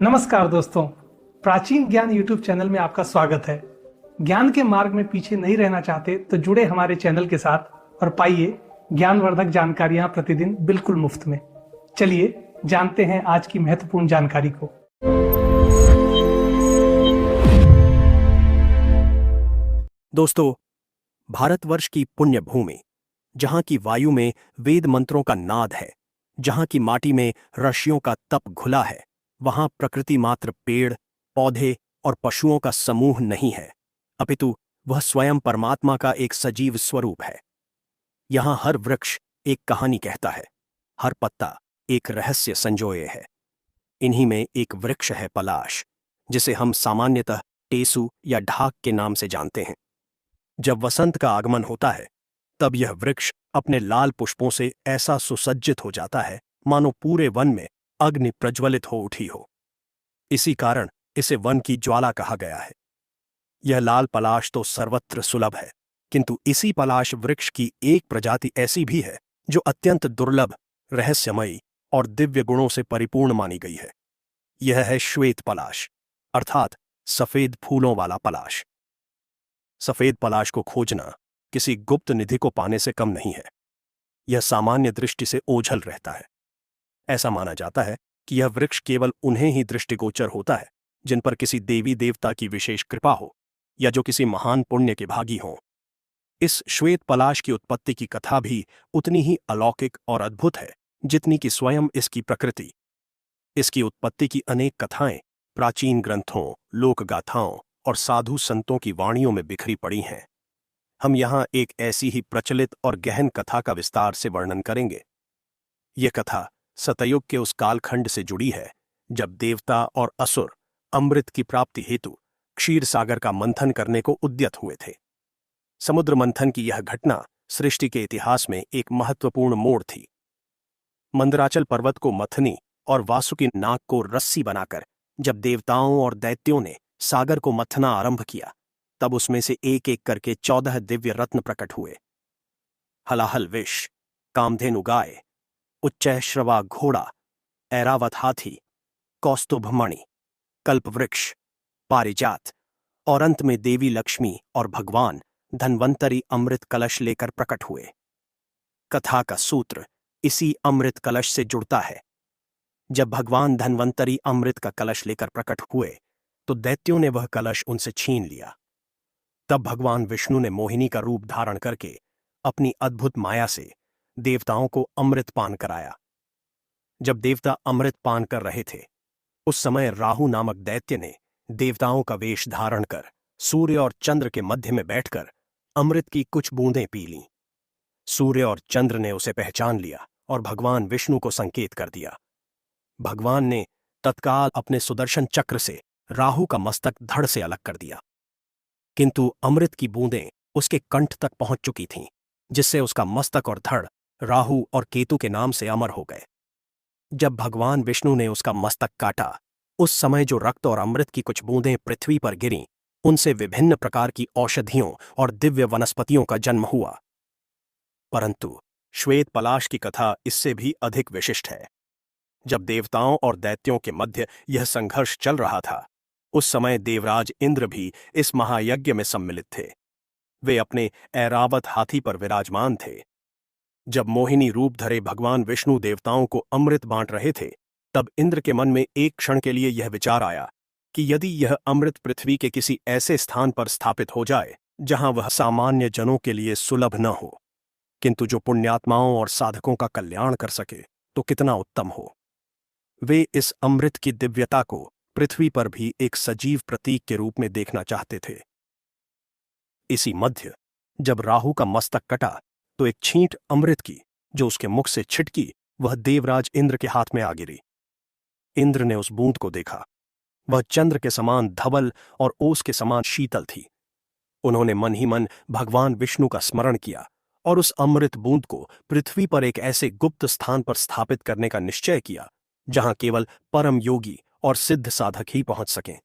नमस्कार दोस्तों। प्राचीन ज्ञान यूट्यूब चैनल में आपका स्वागत है। ज्ञान के मार्ग में पीछे नहीं रहना चाहते तो जुड़े हमारे चैनल के साथ और पाइए ज्ञानवर्धक जानकारियां प्रतिदिन बिल्कुल मुफ्त में। चलिए जानते हैं आज की महत्वपूर्ण जानकारी को। दोस्तों, भारतवर्ष की पुण्य भूमि, जहां की वायु में वेद मंत्रों का नाद है, जहां की माटी में ऋषियों का तप घुला है, वहां प्रकृति मात्र पेड़, पौधे और पशुओं का समूह नहीं है, अपितु वह स्वयं परमात्मा का एक सजीव स्वरूप है। यहां हर वृक्ष एक कहानी कहता है, हर पत्ता एक रहस्य संजोए है। इन्हीं में एक वृक्ष है पलाश, जिसे हम सामान्यतः टेसू या ढाक के नाम से जानते हैं। जब वसंत का आगमन होता है, तब यह वृक्ष अपने लाल पुष्पों से ऐसा सुसज्जित हो जाता है मानो पूरे वन में अग्नि प्रज्वलित हो उठी हो। इसी कारण इसे वन की ज्वाला कहा गया है। यह लाल पलाश तो सर्वत्र सुलभ है, किंतु इसी पलाश वृक्ष की एक प्रजाति ऐसी भी है जो अत्यंत दुर्लभ, रहस्यमयी और दिव्य गुणों से परिपूर्ण मानी गई है। यह है श्वेत पलाश, अर्थात सफेद फूलों वाला पलाश। सफेद पलाश को खोजना किसी गुप्त निधि को पाने से कम नहीं है। यह सामान्य दृष्टि से ओझल रहता है। ऐसा माना जाता है कि यह वृक्ष केवल उन्हें ही दृष्टिगोचर होता है जिन पर किसी देवी देवता की विशेष कृपा हो या जो किसी महान पुण्य के भागी हों। इस श्वेत पलाश की उत्पत्ति की कथा भी उतनी ही अलौकिक और अद्भुत है जितनी कि स्वयं इसकी प्रकृति। इसकी उत्पत्ति की अनेक कथाएं प्राचीन ग्रंथों, लोकगाथाओं और साधु संतों की वाणियों में बिखरी पड़ी हैं। हम यहाँ एक ऐसी ही प्रचलित और गहन कथा का विस्तार से वर्णन करेंगे। यह कथा सतयुग के उस कालखंड से जुड़ी है जब देवता और असुर अमृत की प्राप्ति हेतु क्षीर सागर का मंथन करने को उद्यत हुए थे। समुद्र मंथन की यह घटना सृष्टि के इतिहास में एक महत्वपूर्ण मोड़ थी। मंदराचल पर्वत को मथनी और वासुकी नाग को रस्सी बनाकर जब देवताओं और दैत्यों ने सागर को मथना आरंभ किया, तब उसमें से एक एक करके 14 दिव्य रत्न प्रकट हुए। हलाहल विष, कामधेनु गाय, उच्चैःश्रवा घोड़ा, ऐरावत हाथी, कौस्तुभ मणि, कल्पवृक्ष, पारिजात और अंत में देवी लक्ष्मी और भगवान धन्वंतरी अमृत कलश लेकर प्रकट हुए। कथा का सूत्र इसी अमृत कलश से जुड़ता है। जब भगवान धन्वंतरी अमृत का कलश लेकर प्रकट हुए, तो दैत्यों ने वह कलश उनसे छीन लिया। तब भगवान विष्णु ने मोहिनी का रूप धारण करके अपनी अद्भुत माया से देवताओं को अमृत पान कराया। जब देवता अमृत पान कर रहे थे, उस समय राहु नामक दैत्य ने देवताओं का वेश धारण कर सूर्य और चंद्र के मध्य में बैठकर अमृत की कुछ बूंदें पी लीं। सूर्य और चंद्र ने उसे पहचान लिया और भगवान विष्णु को संकेत कर दिया। भगवान ने तत्काल अपने सुदर्शन चक्र से राहु का मस्तक धड़ से अलग कर दिया, किंतु अमृत की बूंदें उसके कंठ तक पहुंच चुकी थीं, जिससे उसका मस्तक और धड़ राहु और केतु के नाम से अमर हो गए। जब भगवान विष्णु ने उसका मस्तक काटा, उस समय जो रक्त और अमृत की कुछ बूंदें पृथ्वी पर गिरीं, उनसे विभिन्न प्रकार की औषधियों और दिव्य वनस्पतियों का जन्म हुआ। परंतु श्वेत पलाश की कथा इससे भी अधिक विशिष्ट है। जब देवताओं और दैत्यों के मध्य यह संघर्ष चल रहा था, उस समय देवराज इंद्र भी इस महायज्ञ में सम्मिलित थे। वे अपने ऐरावत हाथी पर विराजमान थे। जब मोहिनी रूप धरे भगवान विष्णु देवताओं को अमृत बांट रहे थे, तब इंद्र के मन में एक क्षण के लिए यह विचार आया कि यदि यह अमृत पृथ्वी के किसी ऐसे स्थान पर स्थापित हो जाए जहां वह सामान्य जनों के लिए सुलभ न हो, किंतु जो पुण्यात्माओं और साधकों का कल्याण कर सके, तो कितना उत्तम हो। वे इस अमृत की दिव्यता को पृथ्वी पर भी एक सजीव प्रतीक के रूप में देखना चाहते थे। इसी मध्य जब राहु का मस्तक कटा, तो एक छींट अमृत की जो उसके मुख से छिटकी, वह देवराज इंद्र के हाथ में आ गिरी। इंद्र ने उस बूंद को देखा। वह चंद्र के समान धवल और ओस के समान शीतल थी। उन्होंने मन ही मन भगवान विष्णु का स्मरण किया और उस अमृत बूंद को पृथ्वी पर एक ऐसे गुप्त स्थान पर स्थापित करने का निश्चय किया जहां केवल परम योगी और सिद्ध साधक ही पहुंच सकें।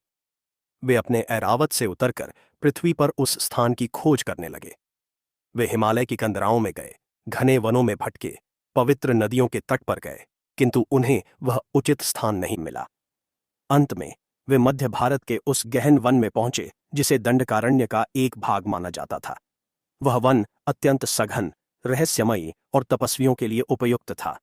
वे अपने ऐरावत से उतरकर पृथ्वी पर उस स्थान की खोज करने लगे। वे हिमालय की कंदराओं में गए, घने वनों में भटके, पवित्र नदियों के तट पर गए, किंतु उन्हें वह उचित स्थान नहीं मिला। अंत में वे मध्य भारत के उस गहन वन में पहुंचे जिसे दंडकारण्य का एक भाग माना जाता था। वह वन अत्यंत सघन, रहस्यमयी और तपस्वियों के लिए उपयुक्त था।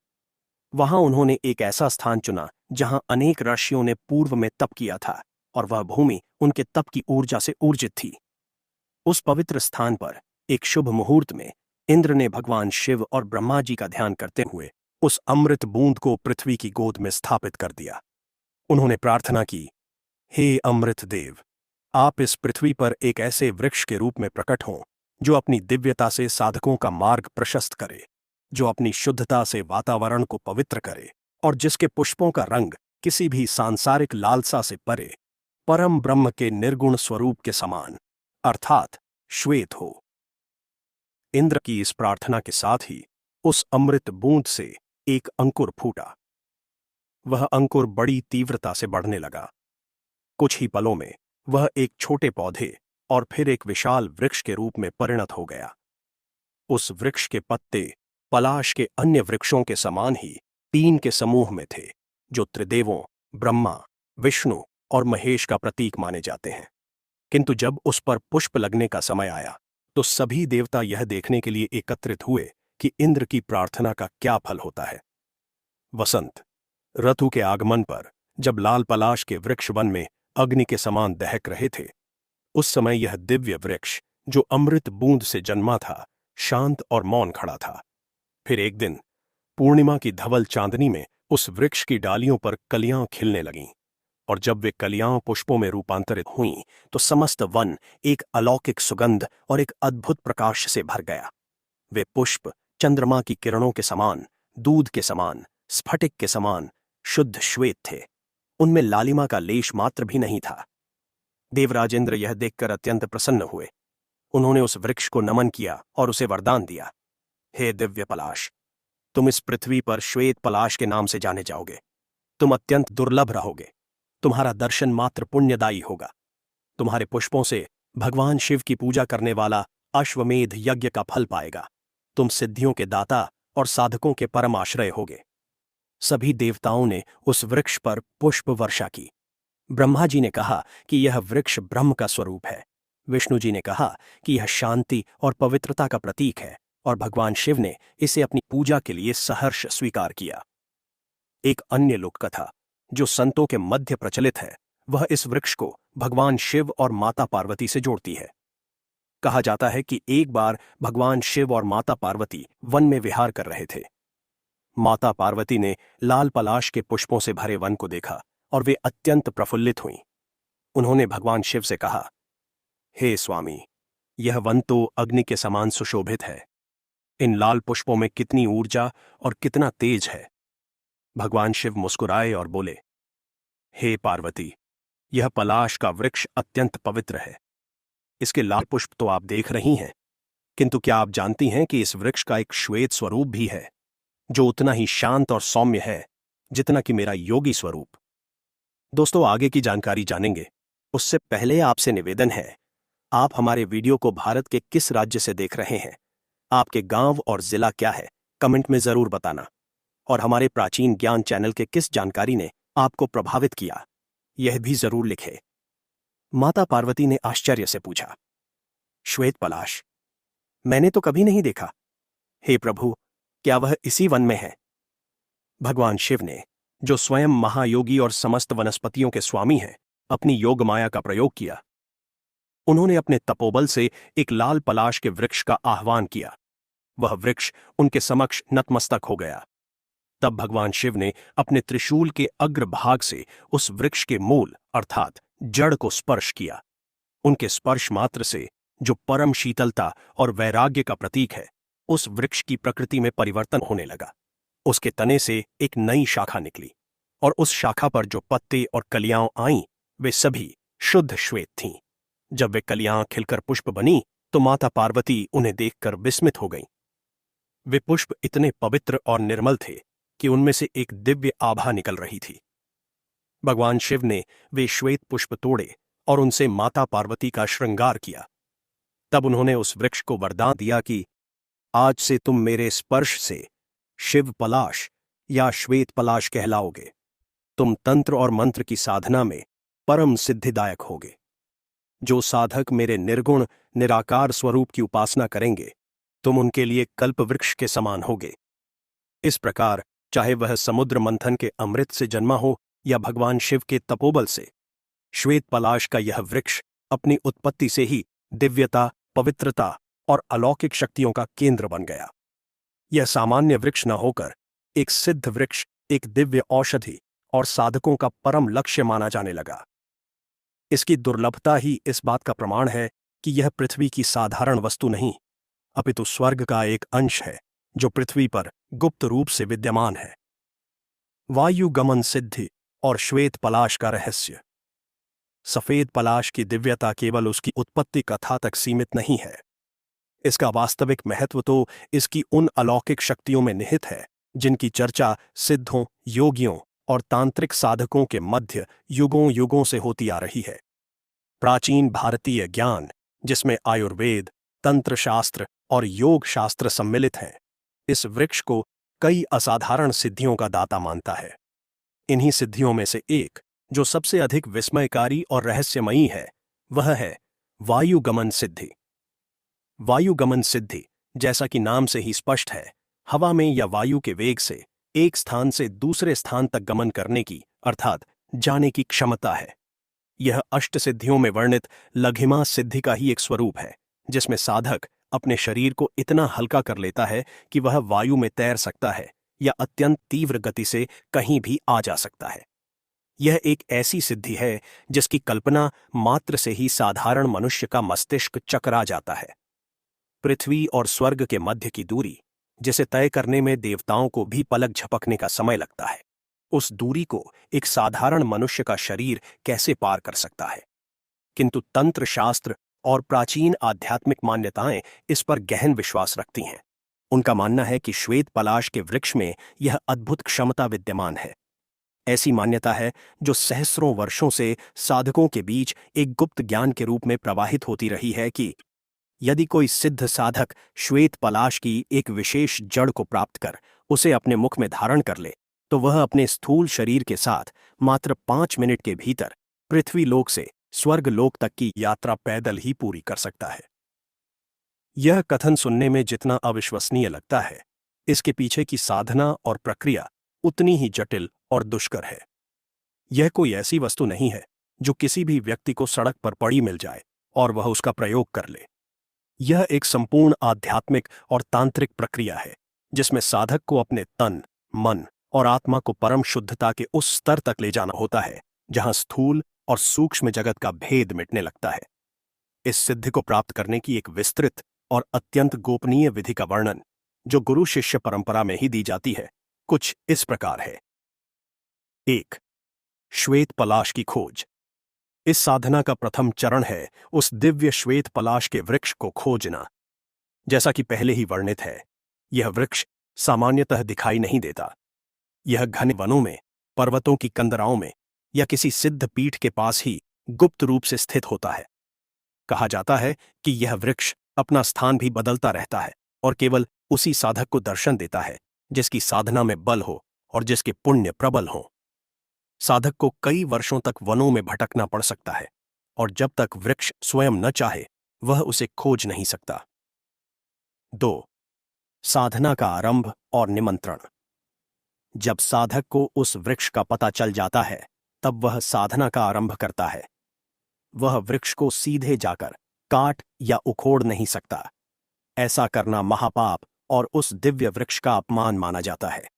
वहां उन्होंने एक ऐसा स्थान चुना जहां अनेक ऋषियों ने पूर्व में तप किया था और वह भूमि उनके तप की ऊर्जा से ऊर्जित थी। उस पवित्र स्थान पर एक शुभ मुहूर्त में इंद्र ने भगवान शिव और ब्रह्मा जी का ध्यान करते हुए उस अमृत बूंद को पृथ्वी की गोद में स्थापित कर दिया। उन्होंने प्रार्थना की, हे अमृत देव, आप इस पृथ्वी पर एक ऐसे वृक्ष के रूप में प्रकट हों जो अपनी दिव्यता से साधकों का मार्ग प्रशस्त करे, जो अपनी शुद्धता से वातावरण को पवित्र करे और जिसके पुष्पों का रंग किसी भी सांसारिक लालसा से परे परम ब्रह्म के निर्गुण स्वरूप के समान अर्थात श्वेत हो। इंद्र की इस प्रार्थना के साथ ही उस अमृत बूंद से एक अंकुर फूटा। वह अंकुर बड़ी तीव्रता से बढ़ने लगा। कुछ ही पलों में वह एक छोटे पौधे और फिर एक विशाल वृक्ष के रूप में परिणत हो गया। उस वृक्ष के पत्ते पलाश के अन्य वृक्षों के समान ही 3 के समूह में थे, जो त्रिदेवों ब्रह्मा, विष्णु और महेश का प्रतीक माने जाते हैं। किंतु जब उस पर पुष्प लगने का समय आया तो सभी देवता यह देखने के लिए एकत्रित हुए कि इंद्र की प्रार्थना का क्या फल होता है। वसंत ऋतु के आगमन पर जब लाल पलाश के वृक्ष वन में अग्नि के समान दहक रहे थे, उस समय यह दिव्य वृक्ष जो अमृत बूंद से जन्मा था, शांत और मौन खड़ा था। फिर एक दिन पूर्णिमा की धवल चांदनी में उस वृक्ष की डालियों पर कलियां खिलने लगीं, और जब वे कलियां पुष्पों में रूपांतरित हुईं तो समस्त वन एक अलौकिक सुगंध और एक अद्भुत प्रकाश से भर गया। वे पुष्प चंद्रमा की किरणों के समान, दूध के समान, स्फटिक के समान शुद्ध श्वेत थे। उनमें लालिमा का लेश मात्र भी नहीं था। देवराज इंद्र यह देखकर अत्यंत प्रसन्न हुए। उन्होंने उस वृक्ष को नमन किया और उसे वरदान दिया, हे दिव्य पलाश, तुम इस पृथ्वी पर श्वेत पलाश के नाम से जाने जाओगे। तुम अत्यंत दुर्लभ रहोगे। तुम्हारा दर्शन मात्र पुण्यदायी होगा। तुम्हारे पुष्पों से भगवान शिव की पूजा करने वाला अश्वमेध यज्ञ का फल पाएगा। तुम सिद्धियों के दाता और साधकों के परम आश्रय होगे। सभी देवताओं ने उस वृक्ष पर पुष्प वर्षा की। ब्रह्मा जी ने कहा कि यह वृक्ष ब्रह्म का स्वरूप है। विष्णु जी ने कहा कि यह शांति और पवित्रता का प्रतीक है, और भगवान शिव ने इसे अपनी पूजा के लिए सहर्ष स्वीकार किया। एक अन्य लोक कथा जो संतों के मध्य प्रचलित है, वह इस वृक्ष को भगवान शिव और माता पार्वती से जोड़ती है। कहा जाता है कि एक बार भगवान शिव और माता पार्वती वन में विहार कर रहे थे। माता पार्वती ने लाल पलाश के पुष्पों से भरे वन को देखा और वे अत्यंत प्रफुल्लित हुईं। उन्होंने भगवान शिव से कहा, हे स्वामी, यह वन तो अग्नि के समान सुशोभित है। इन लाल पुष्पों में कितनी ऊर्जा और कितना तेज है। भगवान शिव मुस्कुराए और बोले, हे पार्वती, यह पलाश का वृक्ष अत्यंत पवित्र है। इसके लाल पुष्प तो आप देख रही हैं, किंतु क्या आप जानती हैं कि इस वृक्ष का एक श्वेत स्वरूप भी है, जो उतना ही शांत और सौम्य है जितना कि मेरा योगी स्वरूप। दोस्तों, आगे की जानकारी जानेंगे उससे पहले आपसे निवेदन है, आप हमारे वीडियो को भारत के किस राज्य से देख रहे हैं, आपके गांव और जिला क्या है, कमेंट में जरूर बताना। और हमारे प्राचीन ज्ञान चैनल के किस जानकारी ने आपको प्रभावित किया, यह भी जरूर लिखें। माता पार्वती ने आश्चर्य से पूछा, श्वेत पलाश? मैंने तो कभी नहीं देखा। हे प्रभु, क्या वह इसी वन में है? भगवान शिव ने, जो स्वयं महायोगी और समस्त वनस्पतियों के स्वामी हैं, अपनी योग माया का प्रयोग किया। उन्होंने अपने तपोबल से एक लाल पलाश के वृक्ष का आह्वान किया। वह वृक्ष उनके समक्ष नतमस्तक हो गया। तब भगवान शिव ने अपने त्रिशूल के अग्रभाग से उस वृक्ष के मूल अर्थात जड़ को स्पर्श किया। उनके स्पर्श मात्र से, जो परम शीतलता और वैराग्य का प्रतीक है, उस वृक्ष की प्रकृति में परिवर्तन होने लगा। उसके तने से एक नई शाखा निकली, और उस शाखा पर जो पत्ते और कलियां आईं, वे सभी शुद्ध श्वेत थीं। जब वे कलियां खिलकर पुष्प बनी तो माता पार्वती उन्हें देखकर विस्मित हो गईं। वे पुष्प इतने पवित्र और निर्मल थे कि उनमें से एक दिव्य आभा निकल रही थी। भगवान शिव ने वे श्वेत पुष्प तोड़े और उनसे माता पार्वती का श्रृंगार किया। तब उन्होंने उस वृक्ष को वरदान दिया कि आज से तुम मेरे स्पर्श से शिव पलाश या श्वेत पलाश कहलाओगे। तुम तंत्र और मंत्र की साधना में परम सिद्धिदायक होगे। जो साधक मेरे निर्गुण निराकार स्वरूप की उपासना करेंगे, तुम उनके लिए कल्प वृक्ष के समान होगे। इस प्रकार चाहे वह समुद्र मंथन के अमृत से जन्मा हो या भगवान शिव के तपोबल से, श्वेत पलाश का यह वृक्ष अपनी उत्पत्ति से ही दिव्यता, पवित्रता और अलौकिक शक्तियों का केंद्र बन गया। यह सामान्य वृक्ष न होकर एक सिद्ध वृक्ष, एक दिव्य औषधि और साधकों का परम लक्ष्य माना जाने लगा। इसकी दुर्लभता ही इस बात का प्रमाण है कि यह पृथ्वी की साधारण वस्तु नहीं, अपितु स्वर्ग का एक अंश है जो पृथ्वी पर गुप्त रूप से विद्यमान है। वायु गमन सिद्धि और श्वेत पलाश का रहस्य। सफेद पलाश की दिव्यता केवल उसकी उत्पत्ति कथा तक सीमित नहीं है। इसका वास्तविक महत्व तो इसकी उन अलौकिक शक्तियों में निहित है जिनकी चर्चा सिद्धों, योगियों और तांत्रिक साधकों के मध्य युगों युगों से होती आ रही है। प्राचीन भारतीय ज्ञान, जिसमें आयुर्वेद, तंत्र शास्त्र और योग शास्त्र सम्मिलित हैं, इस वृक्ष को कई असाधारण सिद्धियों का दाता मानता है। इन्हीं सिद्धियों में से एक, जो सबसे अधिक विस्मयकारी और रहस्यमयी है, वह है वायुगमन सिद्धि। वायुगमन सिद्धि, जैसा कि नाम से ही स्पष्ट है, हवा में या वायु के वेग से एक स्थान से दूसरे स्थान तक गमन करने की अर्थात जाने की क्षमता है। यह अष्ट सिद्धियों में वर्णित लघिमा सिद्धि का ही एक स्वरूप है, जिसमें साधक अपने शरीर को इतना हल्का कर लेता है कि वह वायु में तैर सकता है या अत्यंत तीव्र गति से कहीं भी आ जा सकता है। यह एक ऐसी सिद्धि है जिसकी कल्पना मात्र से ही साधारण मनुष्य का मस्तिष्क चकरा जाता है। पृथ्वी और स्वर्ग के मध्य की दूरी, जिसे तय करने में देवताओं को भी पलक झपकने का समय लगता है, उस दूरी को एक साधारण मनुष्य का शरीर कैसे पार कर सकता है? किंतु तंत्र शास्त्र और प्राचीन आध्यात्मिक मान्यताएं इस पर गहन विश्वास रखती हैं। उनका मानना है कि श्वेत पलाश के वृक्ष में यह अद्भुत क्षमता विद्यमान है। ऐसी मान्यता है जो सहस्रों वर्षों से साधकों के बीच एक गुप्त ज्ञान के रूप में प्रवाहित होती रही है कि यदि कोई सिद्ध साधक श्वेत पलाश की एक विशेष जड़ को प्राप्त कर उसे अपने मुख में धारण कर ले, तो वह अपने स्थूल शरीर के साथ मात्र 5 मिनट के भीतर पृथ्वी लोक से स्वर्ग लोक तक की यात्रा पैदल ही पूरी कर सकता है। यह कथन सुनने में जितना अविश्वसनीय लगता है, इसके पीछे की साधना और प्रक्रिया उतनी ही जटिल और दुष्कर है। यह कोई ऐसी वस्तु नहीं है जो किसी भी व्यक्ति को सड़क पर पड़ी मिल जाए और वह उसका प्रयोग कर ले। यह एक संपूर्ण आध्यात्मिक और तांत्रिक प्रक्रिया है, जिसमें साधक को अपने तन, मन और आत्मा को परम शुद्धता के उस स्तर तक ले जाना होता है जहां स्थूल और सूक्ष्म जगत का भेद मिटने लगता है। इस सिद्धि को प्राप्त करने की एक विस्तृत और अत्यंत गोपनीय विधि का वर्णन, जो गुरु शिष्य परंपरा में ही दी जाती है, कुछ इस प्रकार है। 1. श्वेत पलाश की खोज। इस साधना का प्रथम चरण है उस दिव्य श्वेत पलाश के वृक्ष को खोजना। जैसा कि पहले ही वर्णित है, यह वृक्ष सामान्यतः दिखाई नहीं देता। यह घने वनों में, पर्वतों की कंदराओं में या किसी सिद्ध पीठ के पास ही गुप्त रूप से स्थित होता है। कहा जाता है कि यह वृक्ष अपना स्थान भी बदलता रहता है और केवल उसी साधक को दर्शन देता है जिसकी साधना में बल हो और जिसके पुण्य प्रबल हों। साधक को कई वर्षों तक वनों में भटकना पड़ सकता है और जब तक वृक्ष स्वयं न चाहे वह उसे खोज नहीं सकता। 2. साधना का आरंभ और निमंत्रण। जब साधक को उस वृक्ष का पता चल जाता है, तब वह साधना का आरंभ करता है। वह वृक्ष को सीधे जाकर काट या उखोड़ नहीं सकता। ऐसा करना महापाप और उस दिव्य वृक्ष का अपमान माना जाता है।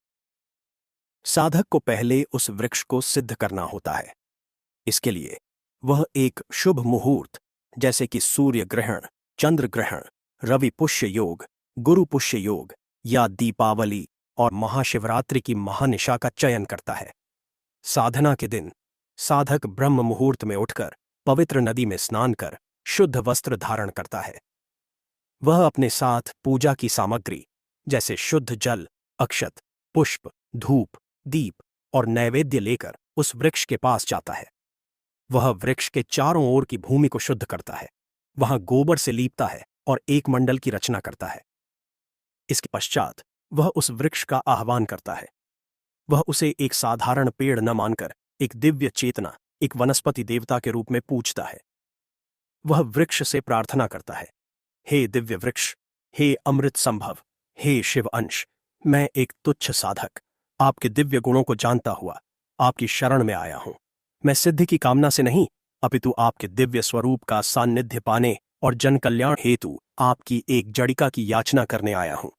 साधक को पहले उस वृक्ष को सिद्ध करना होता है। इसके लिए वह एक शुभ मुहूर्त, जैसे कि सूर्य ग्रहण, चंद्र ग्रहण, रवि पुष्य योग, गुरु पुष्य योग या दीपावली और महाशिवरात्रि की महानिशा का चयन करता है। साधना के दिन साधक ब्रह्म मुहूर्त में उठकर पवित्र नदी में स्नान कर शुद्ध वस्त्र धारण करता है। वह अपने साथ पूजा की सामग्री जैसे शुद्ध जल, अक्षत, पुष्प, धूप, दीप और नैवेद्य लेकर उस वृक्ष के पास जाता है। वह वृक्ष के चारों ओर की भूमि को शुद्ध करता है, वहां गोबर से लीपता है और एक मंडल की रचना करता है। इसके पश्चात वह उस वृक्ष का आह्वान करता है। वह उसे एक साधारण पेड़ न मानकर एक दिव्य चेतना, एक वनस्पति देवता के रूप में पूजता है। वह वृक्ष से प्रार्थना करता है, हे दिव्य वृक्ष, हे अमृत संभव, हे शिव अंश, मैं एक तुच्छ साधक आपके दिव्य गुणों को जानता हुआ आपकी शरण में आया हूं। मैं सिद्धि की कामना से नहीं, अपितु आपके दिव्य स्वरूप का सान्निध्य पाने और जन कल्याण हेतु आपकी एक जड़िका की याचना करने आया हूं।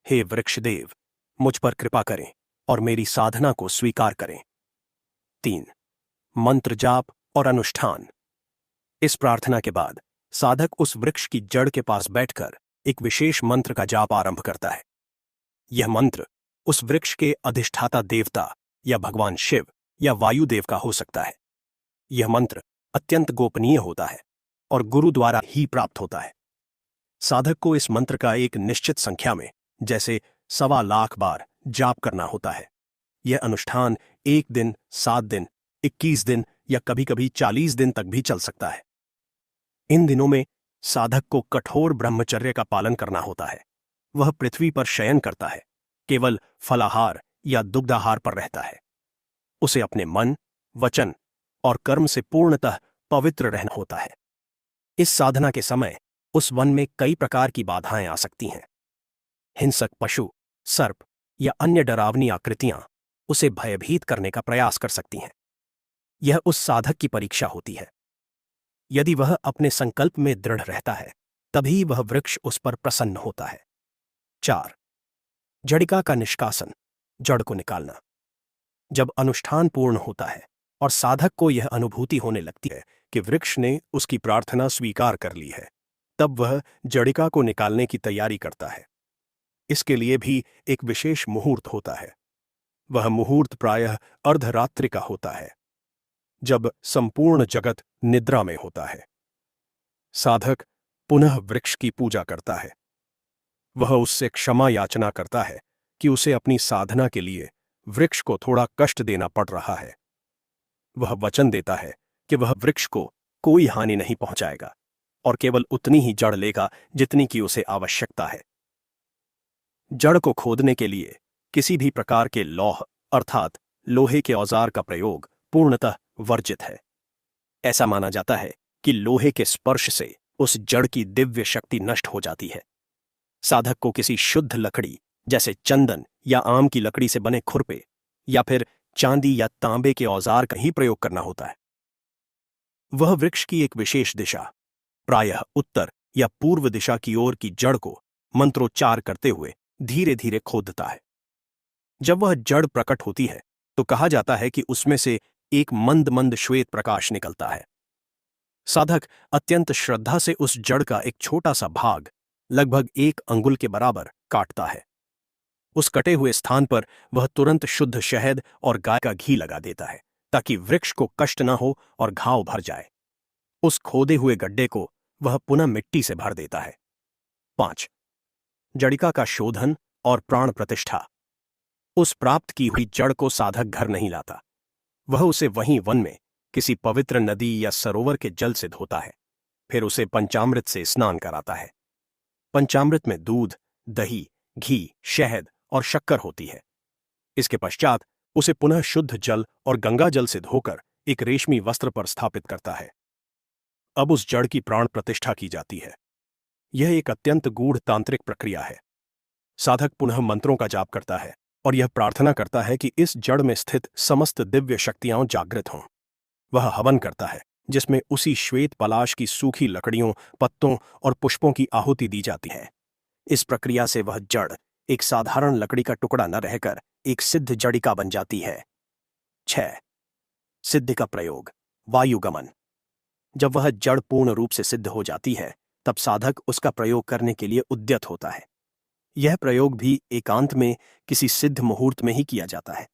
हे वृक्षदेव, मुझ पर कृपा करें और मेरी साधना को स्वीकार करें। 3. मंत्र जाप और अनुष्ठान। इस प्रार्थना के बाद साधक उस वृक्ष की जड़ के पास बैठकर एक विशेष मंत्र का जाप आरंभ करता है। यह मंत्र उस वृक्ष के अधिष्ठाता देवता या भगवान शिव या वायुदेव का हो सकता है। यह मंत्र अत्यंत गोपनीय होता है और गुरु द्वारा ही प्राप्त होता है। साधक को इस मंत्र का एक निश्चित संख्या में, जैसे 1.25 लाख बार जाप करना होता है। यह अनुष्ठान 1 दिन, 7 दिन, 21 दिन या कभी-कभी 40 दिन तक भी चल सकता है। इन दिनों में साधक को कठोर ब्रह्मचर्य का पालन करना होता है। वह पृथ्वी पर शयन करता है, केवल फलाहार या दुग्धाहार पर रहता है। उसे अपने मन, वचन और कर्म से पूर्णतः पवित्र रहना होता है। इस साधना के समय उस वन में कई प्रकार की बाधाएं आ सकती हैं। हिंसक पशु, सर्प या अन्य डरावनी आकृतियां उसे भयभीत करने का प्रयास कर सकती हैं। यह उस साधक की परीक्षा होती है। यदि वह अपने संकल्प में दृढ़ रहता है, तभी वह वृक्ष उस पर प्रसन्न होता है। 4. जड़िका का निष्कासन, जड़ को निकालना। जब अनुष्ठान पूर्ण होता है और साधक को यह अनुभूति होने लगती है कि वृक्ष ने उसकी प्रार्थना स्वीकार कर ली है, तब वह जड़िका को निकालने की तैयारी करता है। इसके लिए भी एक विशेष मुहूर्त होता है। वह मुहूर्त प्रायः अर्धरात्रि का होता है, जब संपूर्ण जगत निद्रा में होता है। साधक पुनः वृक्ष की पूजा करता है। वह उससे क्षमा याचना करता है कि उसे अपनी साधना के लिए वृक्ष को थोड़ा कष्ट देना पड़ रहा है। वह वचन देता है कि वह वृक्ष को कोई हानि नहीं पहुंचाएगा और केवल उतनी ही जड़ लेगा जितनी की उसे आवश्यकता है। जड़ को खोदने के लिए किसी भी प्रकार के लौह अर्थात लोहे के औजार का प्रयोग पूर्णतः वर्जित है। ऐसा माना जाता है कि लोहे के स्पर्श से उस जड़ की दिव्य शक्ति नष्ट हो जाती है। साधक को किसी शुद्ध लकड़ी जैसे चंदन या आम की लकड़ी से बने खुरपे या फिर चांदी या तांबे के औजार का ही प्रयोग करना होता है। वह वृक्ष की एक विशेष दिशा, प्रायः उत्तर या पूर्व दिशा की ओर की जड़ को मंत्रोच्चार करते हुए धीरे धीरे खोदता है। जब वह जड़ प्रकट होती है तो कहा जाता है कि उसमें से एक मंद मंद श्वेत प्रकाश निकलता है। साधक अत्यंत श्रद्धा से उस जड़ का एक छोटा सा भाग, लगभग 1 अंगुल के बराबर, काटता है। उस कटे हुए स्थान पर वह तुरंत शुद्ध शहद और गाय का घी लगा देता है ताकि वृक्ष को कष्ट न हो और घाव भर जाए। उस खोदे हुए गड्ढे को वह पुनः मिट्टी से भर देता है। 5. जड़िका का शोधन और प्राण प्रतिष्ठा। उस प्राप्त की हुई जड़ को साधक घर नहीं लाता। वह उसे वहीं वन में किसी पवित्र नदी या सरोवर के जल से धोता है। फिर उसे पंचामृत से स्नान कराता है। पंचामृत में दूध, दही, घी, शहद और शक्कर होती है। इसके पश्चात उसे पुनः शुद्ध जल और गंगा जल से धोकर एक रेशमी वस्त्र पर स्थापित करता है। अब उस जड़ की प्राण प्रतिष्ठा की जाती है। यह एक अत्यंत गूढ़ तांत्रिक प्रक्रिया है। साधक पुनः मंत्रों का जाप करता है और यह प्रार्थना करता है कि इस जड़ में स्थित समस्त दिव्य शक्तियां जागृत हों। वह हवन करता है जिसमें उसी श्वेत पलाश की सूखी लकड़ियों, पत्तों और पुष्पों की आहुति दी जाती है। इस प्रक्रिया से वह जड़ एक साधारण लकड़ी का टुकड़ा न रहकर एक सिद्ध जड़िका बन जाती है। 6. सिद्धि का प्रयोग, वायुगमन। जब वह जड़ पूर्ण रूप से सिद्ध हो जाती है, तब साधक उसका प्रयोग करने के लिए उद्यत होता है। यह प्रयोग भी एकांत में किसी सिद्ध मुहूर्त में ही किया जाता है।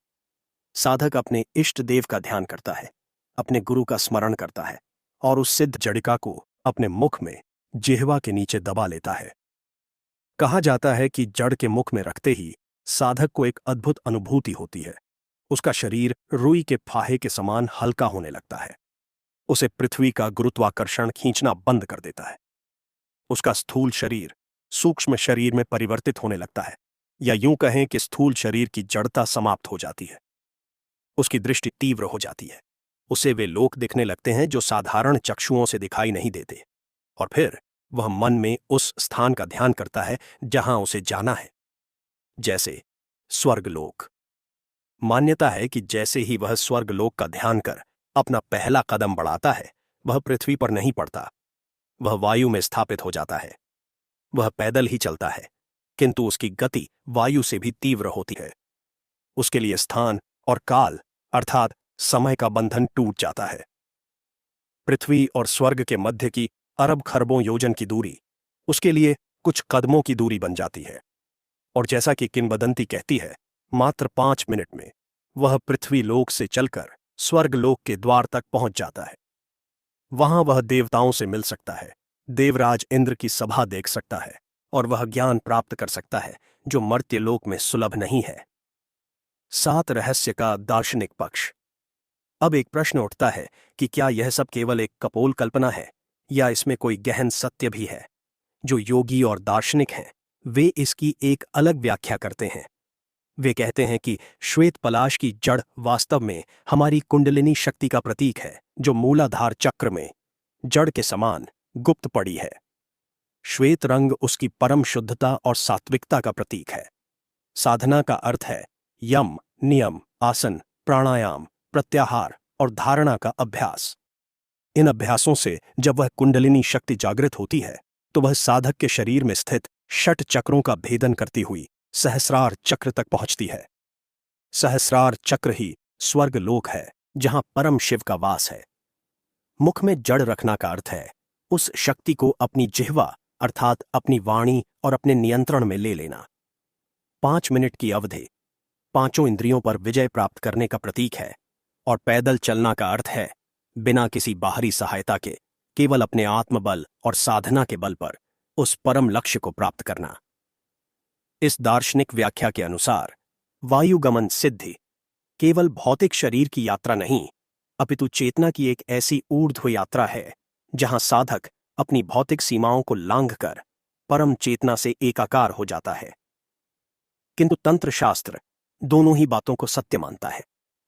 साधक अपने इष्ट देव का ध्यान करता है, अपने गुरु का स्मरण करता है और उस सिद्ध जड़िका को अपने मुख में, जिह्वा के नीचे दबा लेता है। कहा जाता है कि जड़ के मुख में रखते ही साधक को एक अद्भुत अनुभूति होती है। उसका शरीर रुई के फाहे के समान हल्का होने लगता है। उसे पृथ्वी का गुरुत्वाकर्षण खींचना बंद कर देता है। उसका स्थूल शरीर सूक्ष्म शरीर में परिवर्तित होने लगता है या यूं कहें कि स्थूल शरीर की जड़ता समाप्त हो जाती है। उसकी दृष्टि तीव्र हो जाती है। उसे वे लोक दिखने लगते हैं जो साधारण चक्षुओं से दिखाई नहीं देते। और फिर वह मन में उस स्थान का ध्यान करता है जहां उसे जाना है, जैसे स्वर्गलोक। मान्यता है कि जैसे ही वह स्वर्गलोक का ध्यान कर अपना पहला कदम बढ़ाता है, वह पृथ्वी पर नहीं पड़ता, वह वायु में स्थापित हो जाता है। वह पैदल ही चलता है, किंतु उसकी गति वायु से भी तीव्र होती है। उसके लिए स्थान और काल अर्थात समय का बंधन टूट जाता है। पृथ्वी और स्वर्ग के मध्य की अरब खरबों योजन की दूरी उसके लिए कुछ कदमों की दूरी बन जाती है। और जैसा कि किंवदंती कहती है, मात्र 5 मिनट में वह पृथ्वी लोक से चलकर स्वर्ग लोक के द्वार तक पहुंच जाता है। वहां वह देवताओं से मिल सकता है, देवराज इंद्र की सभा देख सकता है और वह ज्ञान प्राप्त कर सकता है जो मर्त्य लोक में सुलभ नहीं है। 7 रहस्य का दार्शनिक पक्ष। अब एक प्रश्न उठता है कि क्या यह सब केवल एक कपोल कल्पना है या इसमें कोई गहन सत्य भी है। जो योगी और दार्शनिक हैं वे इसकी एक अलग व्याख्या करते हैं। वे कहते हैं कि श्वेत पलाश की जड़ वास्तव में हमारी कुंडलिनी शक्ति का प्रतीक है, जो मूलाधार चक्र में जड़ के समान गुप्त पड़ी है। श्वेत रंग उसकी परम शुद्धता और सात्विकता का प्रतीक है। साधना का अर्थ है यम, नियम, आसन, प्राणायाम, प्रत्याहार और धारणा का अभ्यास। इन अभ्यासों से जब वह कुंडलिनी शक्ति जागृत होती है तो वह साधक के शरीर में स्थित 6 चक्रों का भेदन करती हुई सहस्रार चक्र तक पहुंचती है। सहस्रार चक्र ही स्वर्ग लोक है जहां परम शिव का वास है। मुख में जड़ रखना का अर्थ है उस शक्ति को अपनी जिह्वा अर्थात अपनी वाणी और अपने नियंत्रण में ले लेना। 5 मिनट की अवधि 5 इंद्रियों पर विजय प्राप्त करने का प्रतीक है। और पैदल चलना का अर्थ है बिना किसी बाहरी सहायता के केवल अपने आत्मबल और साधना के बल पर उस परम लक्ष्य को प्राप्त करना। इस दार्शनिक व्याख्या के अनुसार वायुगमन सिद्धि केवल भौतिक शरीर की यात्रा नहीं, अपितु चेतना की एक ऐसी ऊर्ध्व यात्रा है जहां साधक अपनी भौतिक सीमाओं को लांघकर परम चेतना से एकाकार हो जाता है। किंतु तंत्र शास्त्र दोनों ही बातों को सत्य मानता है।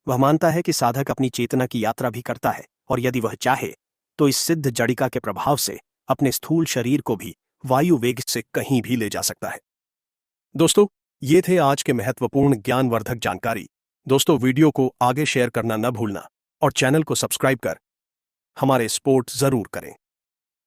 वह मानता है कि साधक अपनी चेतना की यात्रा भी करता है और यदि वह चाहे तो इस सिद्ध जड़िका के प्रभाव से अपने स्थूल शरीर को भी वायु वेग से कहीं भी ले जा सकता है। दोस्तों, ये थे आज के महत्वपूर्ण ज्ञानवर्धक जानकारी। दोस्तों, वीडियो को आगे शेयर करना न भूलना और चैनल को सब्सक्राइब कर हमारे सपोर्ट जरूर करें।